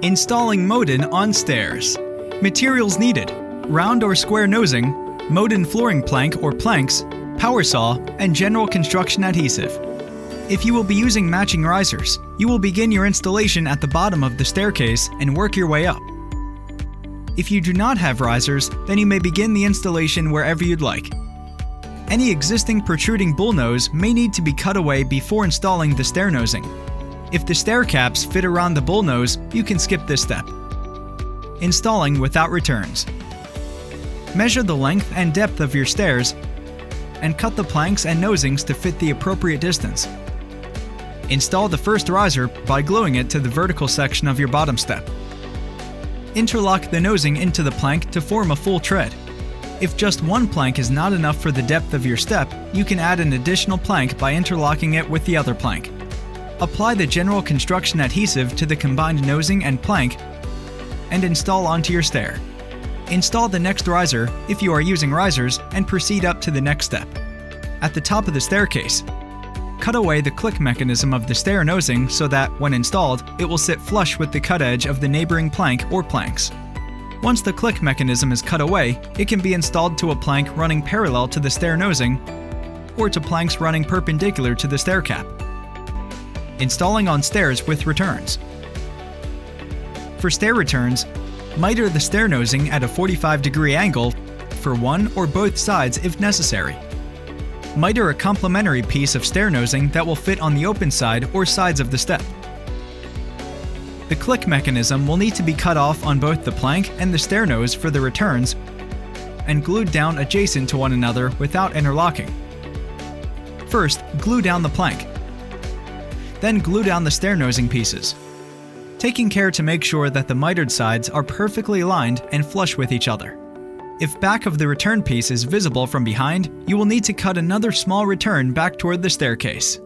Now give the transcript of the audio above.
Installing Modin on stairs. Materials needed: round or square nosing, Modin flooring plank or planks, power saw, and general construction adhesive. If you will be using matching risers, you will begin your installation at the bottom of the staircase and work your way up. If you do not have risers, then you may begin the installation wherever you'd like. Any existing protruding bullnose may need to be cut away before installing the stair nosing. If the stair caps fit around the bullnose, you can skip this step. Installing without returns. Measure the length and depth of your stairs and cut the planks and nosings to fit the appropriate distance. Install the first riser by gluing it to the vertical section of your bottom step. Interlock the nosing into the plank to form a full tread. If just one plank is not enough for the depth of your step, you can add an additional plank by interlocking it with the other plank. Apply the general construction adhesive to the combined nosing and plank and install onto your stair. Install the next riser, if you are using risers, and proceed up to the next step. At the top of the staircase, cut away the click mechanism of the stair nosing so that, when installed, it will sit flush with the cut edge of the neighboring plank or planks. Once the click mechanism is cut away, it can be installed to a plank running parallel to the stair nosing or to planks running perpendicular to the stair cap. Installing on stairs with returns. For stair returns, miter the stair nosing at a 45-degree angle for one or both sides if necessary. Miter a complementary piece of stair nosing that will fit on the open side or sides of the step. The click mechanism will need to be cut off on both the plank and the stair nose for the returns and glued down adjacent to one another without interlocking. First, glue down the plank. Then glue down the stair nosing pieces, taking care to make sure that the mitered sides are perfectly aligned and flush with each other. If back of the return piece is visible from behind, you will need to cut another small return back toward the staircase.